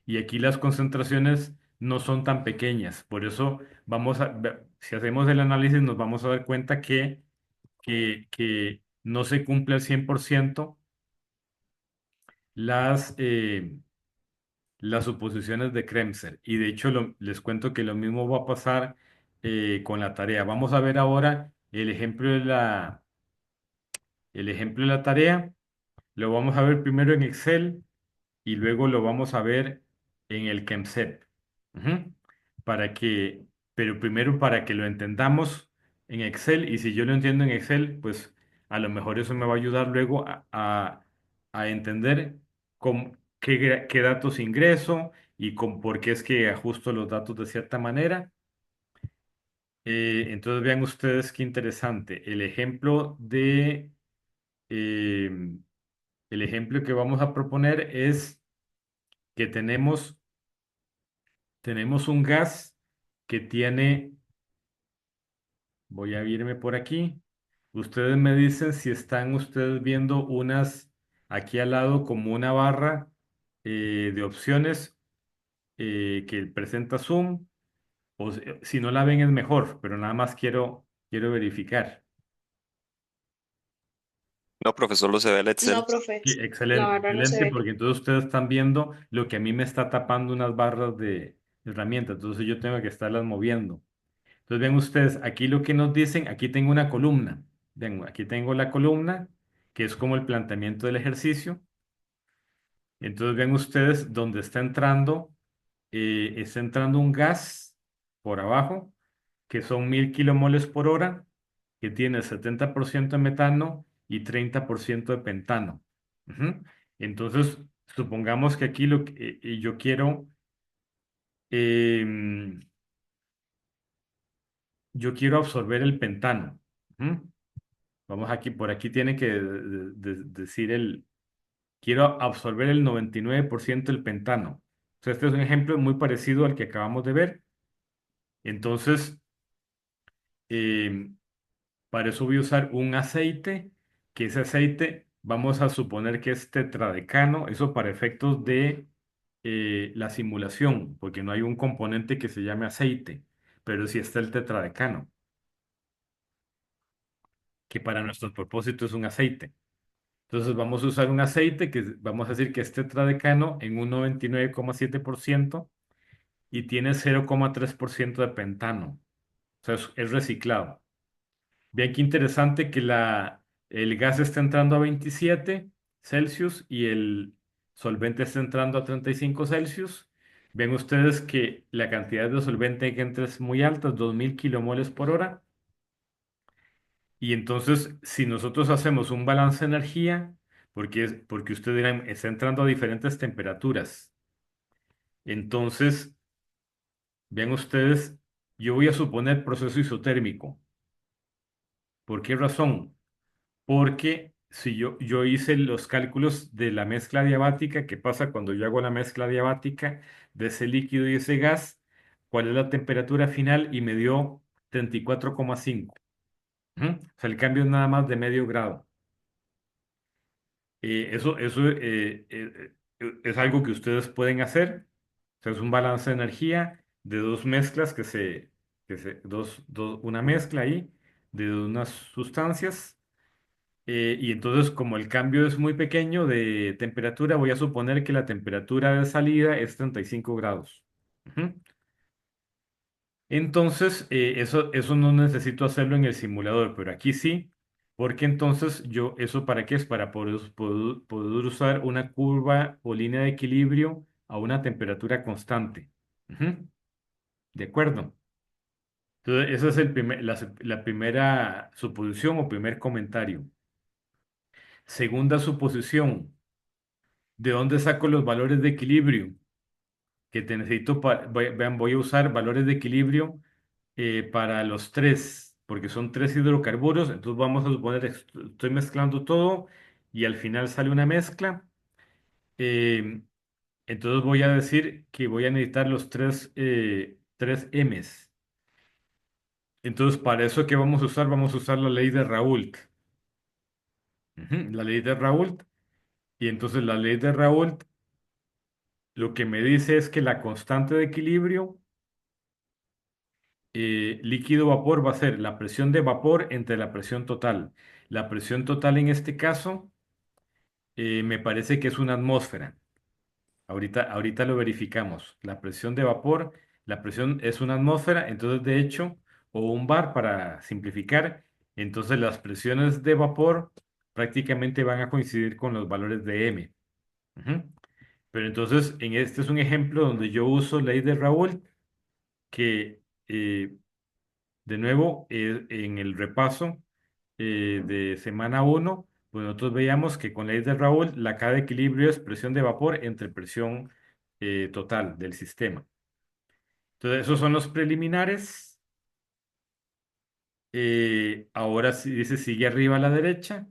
y aquí las concentraciones no son tan pequeñas. Por eso si hacemos el análisis nos vamos a dar cuenta que no se cumple al 100% las, eh, las suposiciones de Kremser. Y de hecho les cuento que lo mismo va a pasar con la tarea. Vamos a ver ahora el ejemplo de la tarea. Lo vamos a ver primero en Excel y luego lo vamos a ver en el Kemset. Ujú. Para que, pero primero para que lo entendamos en Excel, y si yo lo entiendo en Excel, pues a lo mejor eso me va a ayudar luego a entender qué datos ingreso y por qué es que ajusto los datos de cierta manera. Entonces vean ustedes qué interesante. Eh, el ejemplo que vamos a proponer es que tenemos un gas que tiene, voy a irme por aquí. Ustedes me dicen si están ustedes viendo aquí al lado como una barra de opciones que presenta Zoom, o si no la ven es mejor, pero nada más quiero verificar. No, profesor, lo se ve el No, Excel. profe, Sí, la excelente, verdad no se excelente, ve. porque entonces ustedes están viendo lo que a mí me está tapando unas barras de herramientas, entonces yo tengo que estarlas moviendo. Entonces ven ustedes, aquí lo que nos dicen, aquí tengo una columna. Ven, aquí tengo la columna, que es como el planteamiento del ejercicio. Entonces ven ustedes donde está entrando un gas por abajo, que son 1000 kmol por hora, que tiene 70% de metano y 30% de pentano. Ujú. Entonces, supongamos que aquí yo em, yo quiero absorber el pentano. Ujú. Vamos aquí, por aquí tiene que decir quiero absorber el 99% del pentano. O sea, este es un ejemplo muy parecido al que acabamos de ver. Entonces, eh, para eso voy a usar un aceite, que ese aceite vamos a suponer que es tetradecano, eso para efectos de la simulación, porque no hay un componente que se llame aceite, pero sí está el tetradecano, que para nuestros propósitos es un aceite. Entonces vamos a usar un aceite vamos a decir que es tetradecano en un 99,7% y tiene 0,3% de pentano. O sea, es reciclado. Bien, qué interesante que el gas está entrando a 27 Celsius y el solvente está entrando a 35 Celsius. Ven ustedes que la cantidad de solvente que entra es muy alta, 2000 kilomoles por hora. Y entonces, si nosotros hacemos un balance de energía, porque ustedes dirán, está entrando a diferentes temperaturas. Entonces, vean ustedes, yo voy a suponer proceso isotérmico. ¿Por qué razón? Porque si yo hice los cálculos de la mezcla diabática, ¿qué pasa cuando yo hago la mezcla diabática de ese líquido y ese gas? ¿Cuál es la temperatura final? Y me dio 34,5. Ujú. O sea, el cambio es nada más de medio grado. Eso es algo que ustedes pueden hacer. O sea, es un balance de energía de dos mezclas una mezcla ahí de unas sustancias. Y entonces, como el cambio es muy pequeño de temperatura, voy a suponer que la temperatura de salida es 35 grados. Ujú. Entonces, eso no necesito hacerlo en el simulador, pero aquí sí, porque entonces ¿eso para qué es? Para poder usar una curva o línea de equilibrio a una temperatura constante. Ujú. ¿De acuerdo? Entonces, esa es la primera suposición o primer comentario. Segunda suposición. ¿De dónde saco los valores de equilibrio? Que te necesito, vean, voy a usar valores de equilibrio para los tres, porque son tres hidrocarburos, entonces vamos a suponer, estoy mezclando todo y al final sale una mezcla. eh, entonces voy a decir que voy a necesitar los tres M's. Entonces, para eso, ¿qué vamos a usar? Vamos a usar la ley de Raoult. Ujú. La ley de Raoult. Y entonces la ley de Raoult lo que me dice es que la constante de equilibrio líquido-vapor va a ser la presión de vapor entre la presión total. La presión total en este caso me parece que es una atmósfera. Ahorita lo verificamos. La presión de vapor, la presión es una atmósfera, entonces de hecho, o un bar para simplificar, entonces las presiones de vapor prácticamente van a coincidir con los valores de M. Ujú. Pero entonces, en este es un ejemplo donde yo uso ley de Raoult, que de nuevo en el repaso de semana uno, pues nosotros veíamos que con ley de Raoult la cada equilibrio es presión de vapor entre presión total del sistema. Entonces, esos son los preliminares. Ahora sí dice sigue arriba a la derecha.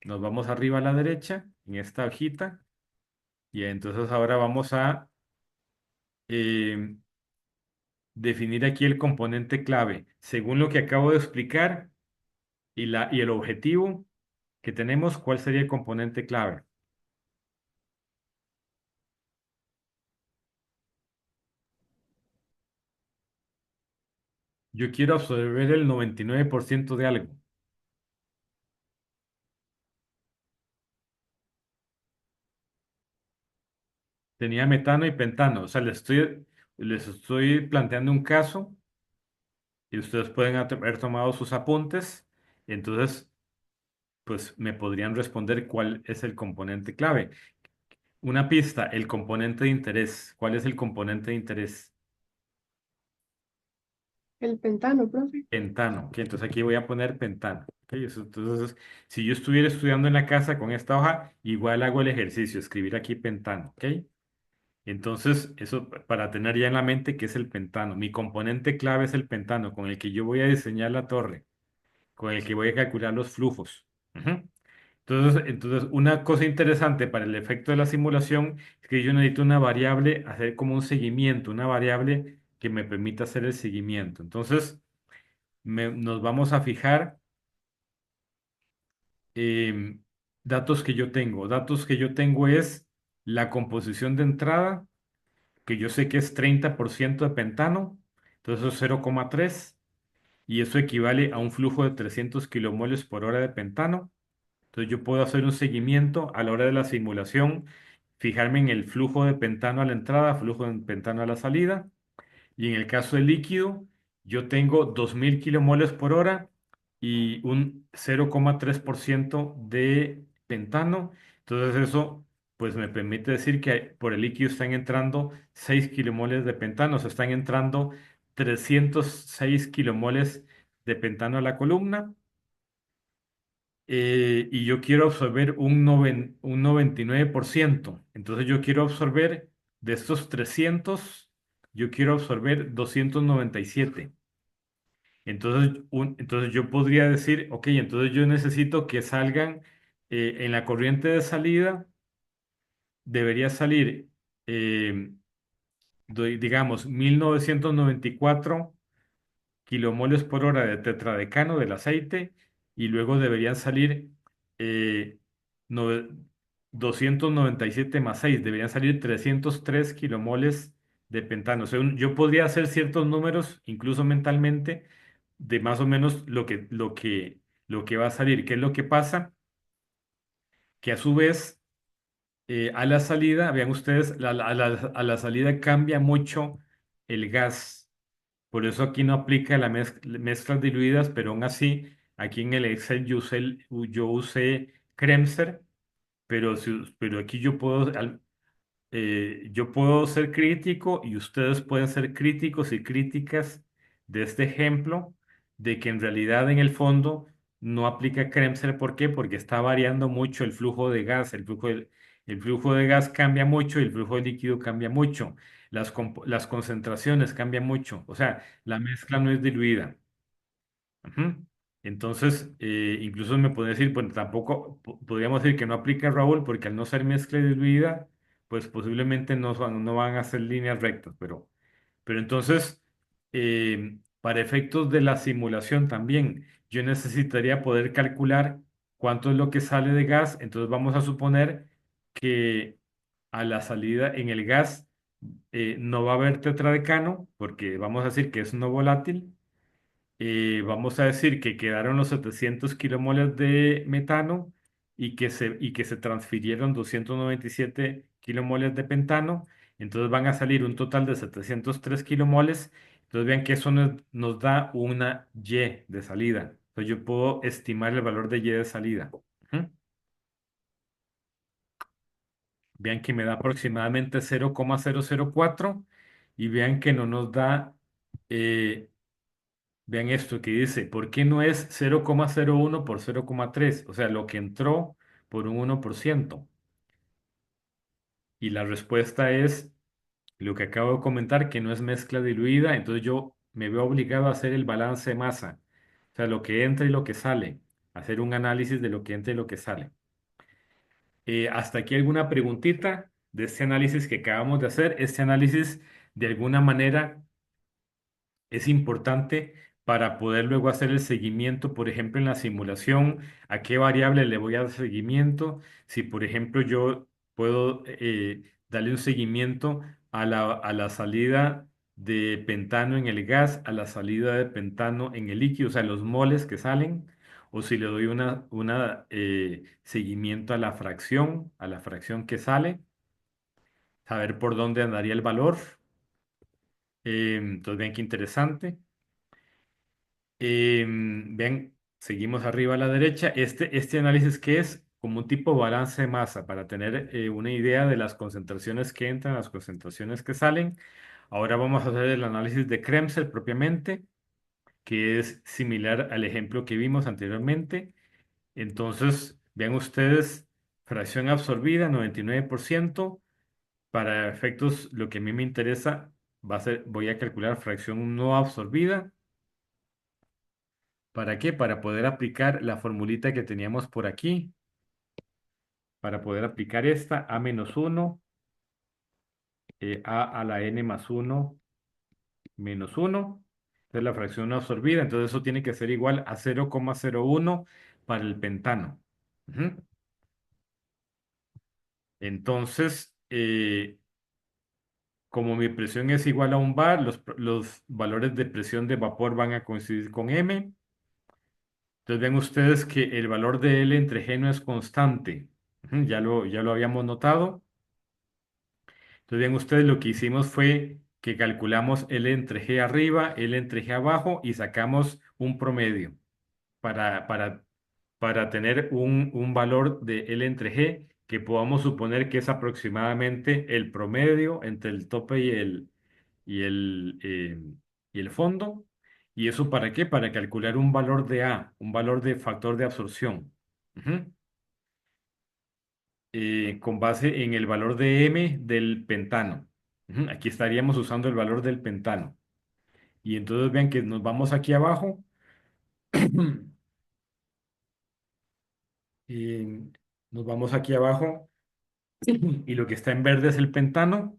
Nos vamos arriba a la derecha en esta hojita. Y entonces ahora vamos a eh, definir aquí el componente clave. Según lo que acabo de explicar y el objetivo que tenemos, ¿cuál sería el componente clave? Yo quiero absorber el 99% de algo. Tenía metano y pentano. O sea, les estoy planteando un caso y ustedes pueden haber tomado sus apuntes. Entonces, pues me podrían responder cuál es el componente clave. Una pista, el componente de interés. ¿Cuál es el componente de interés? El pentano, profe. Pentano. Ok, entonces aquí voy a poner pentano. Ok, entonces, si yo estuviera estudiando en la casa con esta hoja, igual hago el ejercicio, escribir aquí pentano. ¿Ok? Entonces, eso para tener ya en la mente que es el pentano. Mi componente clave es el pentano, con el que yo voy a diseñar la torre, con el que voy a calcular los flujos. Ujú. Entonces, una cosa interesante para el efecto de la simulación es que yo necesito una variable, hacer como un seguimiento, una variable que me permita hacer el seguimiento. Entonces, nos vamos a fijar em, datos que yo tengo. Datos que yo tengo es la composición de entrada, que yo sé que es 30% de pentano, entonces eso es 0,3 y eso equivale a un flujo de 300 kilomoles por hora de pentano. Entonces yo puedo hacer un seguimiento a la hora de la simulación, fijarme en el flujo de pentano a la entrada, flujo de pentano a la salida. Y en el caso del líquido, yo tengo 2000 kilomoles por hora y un 0,3% de pentano. Entonces eso pues me permite decir que por el líquido están entrando 6 kilomoles de pentano, o sea, están entrando 306 kilomoles de pentano a la columna. Y yo quiero absorber un 99%. Entonces yo quiero absorber de estos 300, yo quiero absorber 297. Entonces yo podría decir, ok, entonces yo necesito que salgan en la corriente de salida, debería salir, eh, digamos, 1994 kilomoles por hora de tetradecano del aceite y luego deberían salir eh, nove- 297 más 6 deberían salir 303 kilomoles de pentano. O sea, yo podría hacer ciertos números, incluso mentalmente, de más o menos lo que va a salir. ¿Qué es lo que pasa? Que a su vez, a la salida, vean ustedes, a la salida cambia mucho el gas. Por eso aquí no aplica la mezclas diluidas, pero aún así, aquí en el Excel yo usé Kremser, pero aquí yo puedo ser crítico y ustedes pueden ser críticos y críticas de este ejemplo, de que en realidad en el fondo no aplica Kremser. ¿Por qué? Porque está variando mucho el flujo de gas, el flujo de gas cambia mucho y el flujo de líquido cambia mucho, las concentraciones cambian mucho, o sea, la mezcla no es diluida. Ujú. Entonces, incluso me podría decir, bueno, tampoco podríamos decir que no aplica Raúl, porque al no ser mezcla diluida, pues posiblemente no van a ser líneas rectas, pero entonces, para efectos de la simulación también, yo necesitaría poder calcular cuánto es lo que sale de gas, entonces vamos a suponer que a la salida en el gas no va a haber tetradecano porque vamos a decir que es no volátil. Vamos a decir que quedaron los 700 kilomoles de metano y que se transfirieron 297 kilomoles de pentano. Entonces van a salir un total de 703 kilomoles. Entonces vean que eso nos da una Y de salida. Entonces yo puedo estimar el valor de Y de salida. Ujú. Vean que me da aproximadamente 0,004 y vean que no nos da, eh, vean esto que dice, ¿por qué no es 0,01 por 0,3? O sea, lo que entró por un 1%. Y la respuesta es lo que acabo de comentar, que no es mezcla diluida, entonces yo me veo obligado a hacer el balance de masa. O sea, lo que entra y lo que sale. Hacer un análisis de lo que entra y lo que sale. Hasta aquí alguna preguntita de este análisis que acabamos de hacer. Este análisis, de alguna manera, es importante para poder luego hacer el seguimiento, por ejemplo, en la simulación, a qué variable le voy a dar seguimiento. Si, por ejemplo, yo puedo darle un seguimiento a la salida de pentano en el gas, a la salida de pentano en el líquido, o sea, los moles que salen, o si le doy una seguimiento a la fracción que sale, saber por dónde andaría el valor. Entonces, vean qué interesante. Vean, seguimos arriba a la derecha. Este análisis que es como un tipo de balance de masa para tener una idea de las concentraciones que entran, las concentraciones que salen. Ahora vamos a hacer el análisis de Kremser propiamente, que es similar al ejemplo que vimos anteriormente. Entonces, vean ustedes, fracción absorbida, 99%. Para efectos, lo que a mí me interesa va a ser, voy a calcular fracción no absorbida. ¿Para qué? Para poder aplicar la formulita que teníamos por aquí, para poder aplicar esta a menos uno, a la n más uno menos uno. Entonces la fracción no absorbida, entonces eso tiene que ser igual a 0,01 para el pentano. Ujú. Entonces, como mi presión es igual a un bar, los valores de presión de vapor van a coincidir con M. Entonces ven ustedes que el valor de L entre G no es constante. Ujú, ya lo habíamos notado. Entonces ven ustedes lo que hicimos fue que calculamos L entre G arriba, L entre G abajo y sacamos un promedio para, para, para tener un valor de L entre G que podamos suponer que es aproximadamente el promedio entre el tope y el, eh, y el fondo. ¿Y eso para qué? Para calcular un valor de A, un valor de factor de absorción. Ujú. Con base en el valor de M del pentano. Ujú. Aquí estaríamos usando el valor del pentano. Y entonces vean que nos vamos aquí abajo. y nos vamos aquí abajo y lo que está en verde es el pentano,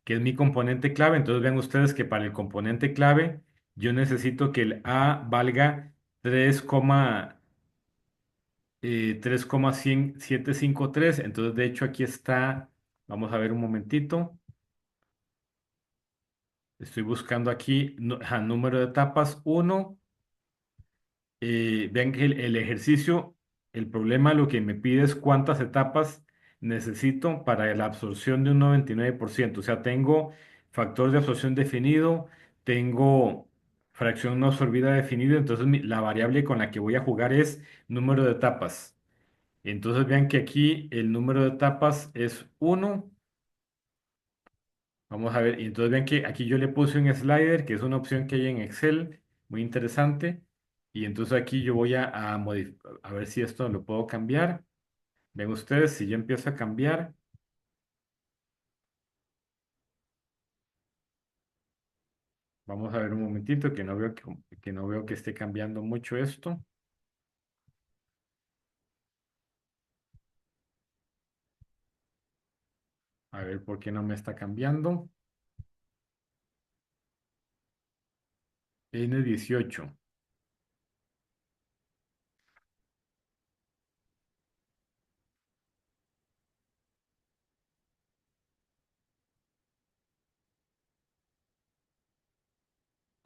que es mi componente clave. Entonces vean ustedes que para el componente clave yo necesito que el A valga 3,753. Entonces de hecho aquí está, vamos a ver un momentito. Estoy buscando aquí número de etapas uno. Vean que el ejercicio, el problema lo que me pide es cuántas etapas necesito para la absorción de un 99%. O sea, tengo factor de absorción definido, tengo fracción no absorbida definido, entonces la variable con la que voy a jugar es número de etapas. Entonces vean que aquí el número de etapas es uno. Vamos a ver, y entonces ven que aquí yo le puse un slider, que es una opción que hay en Excel, muy interesante. Y entonces aquí yo voy a ver si esto lo puedo cambiar. Ven ustedes, si yo empiezo a cambiar, vamos a ver un momentito, que no veo que esté cambiando mucho esto. A ver por qué no me está cambiando. N18.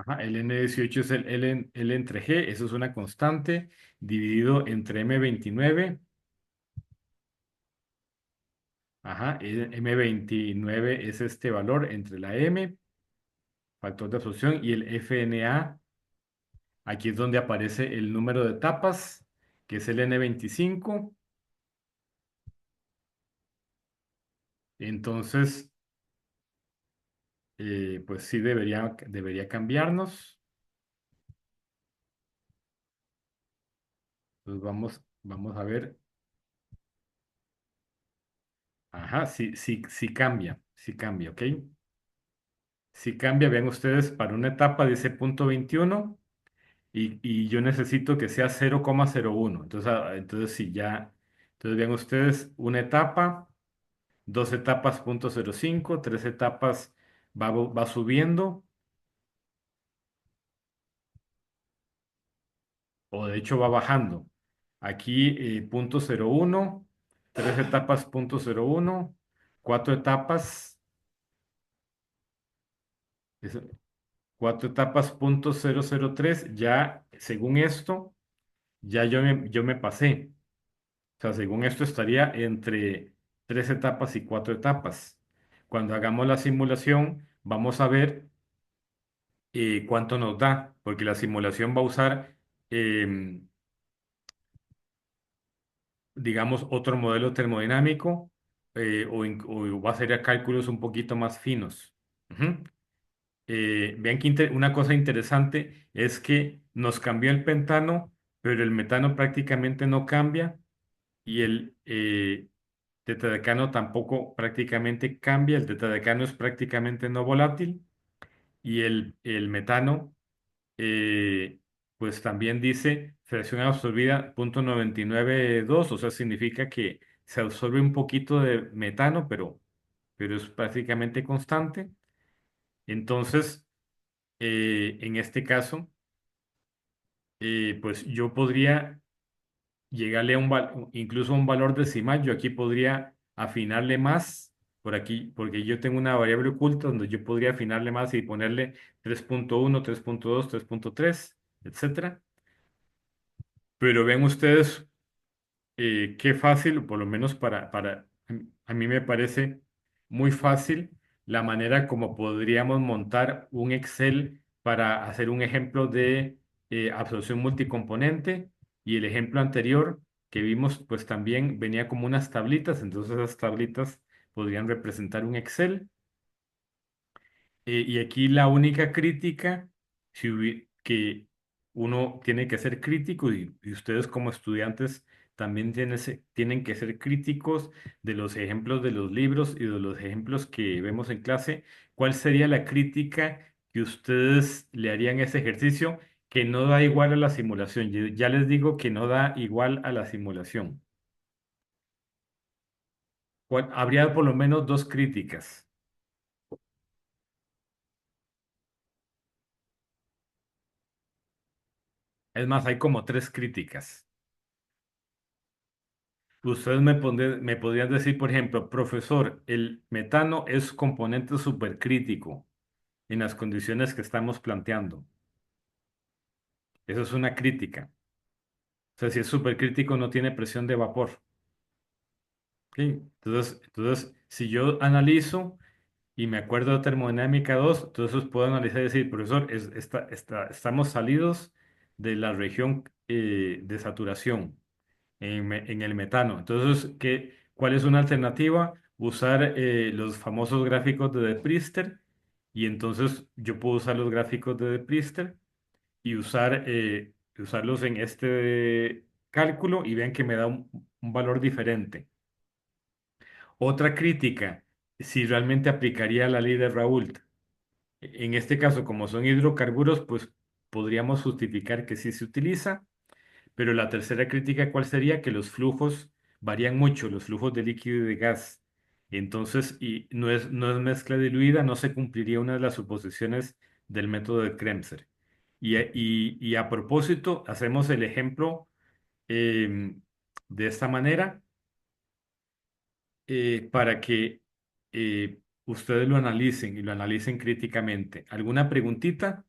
Ajá, el N18 es el L entre G, eso es una constante, dividido entre M29. Ajá, M29 es este valor entre la M, factor de absorción, y el FNA. Aquí es donde aparece el número de etapas, que es el N25. Entonces, pues sí debería cambiarnos. Pues vamos a ver. Ajá, sí, sí, sí cambia, ¿ok? Si cambia, vean ustedes, para una etapa dice punto 21 y yo necesito que sea 0,01. Entonces, entonces sí, ya. Entonces vean ustedes, una etapa, dos etapas punto 0,5, tres etapas va subiendo, o de hecho va bajando. Aquí punto 0,1, tres etapas punto 0,1, cuatro etapas, es- cuatro etapas punto 0,03. Ya según esto, ya yo me pasé. O sea, según esto estaría entre tres etapas y cuatro etapas. Cuando hagamos la simulación, vamos a ver cuánto nos da, porque la simulación va a usar, em, digamos, otro modelo termodinámico o va a ser a cálculos un poquito más finos. Ujú. Vean que una cosa interesante es que nos cambió el pentano, pero el metano prácticamente no cambia y el tetradecano tampoco prácticamente cambia. El tetradecano es prácticamente no volátil y el metano, eh, pues también dice fracción absorbida 0,992, o sea, significa que se absorbe un poquito de metano, pero es prácticamente constante. Entonces, en este caso, pues yo podría llegarle a incluso a un valor decimal. Yo aquí podría afinarle más por aquí, porque yo tengo una variable oculta donde yo podría afinarle más y ponerle 3,1, 3,2, 3,3, etcétera. Pero ven ustedes qué fácil, por lo menos a mí me parece muy fácil la manera como podríamos montar un Excel para hacer un ejemplo de absorción multicomponente, y el ejemplo anterior que vimos pues también venía como unas tablitas. Entonces esas tablitas podrían representar un Excel. Y aquí la única crítica, que uno tiene que ser crítico, y ustedes como estudiantes también tienen que ser críticos de los ejemplos de los libros y de los ejemplos que vemos en clase. ¿Cuál sería la crítica que ustedes le harían a ese ejercicio que no da igual a la simulación? Yo ya les digo que no da igual a la simulación. Habría por lo menos dos críticas. Es más, hay como tres críticas. Ustedes me podrían decir, por ejemplo, profesor, el metano es componente supercrítico en las condiciones que estamos planteando. Eso es una crítica. O sea, si es supercrítico no tiene presión de vapor. ¿Ok? Entonces, si yo analizo y me acuerdo de termodinámica 2, entonces puedo analizar y decir, profesor, estamos salidos de la región de saturación en el metano. Entonces, ¿cuál es una alternativa? Usar los famosos gráficos de De Priester, y entonces yo puedo usar los gráficos de De Priester y usarlos en este cálculo, y vean que me da un valor diferente. Otra crítica, si realmente aplicaría la ley de Raoult. En este caso, como son hidrocarburos, pues podríamos justificar que sí se utiliza. Pero la tercera crítica, ¿cuál sería? Que los flujos varían mucho, los flujos de líquido y de gas. Entonces, y no es mezcla diluida, no se cumpliría una de las suposiciones del método de Kremser. Y a propósito, hacemos el ejemplo em, de esta manera, para que ustedes lo analicen y lo analicen críticamente. ¿Alguna preguntita?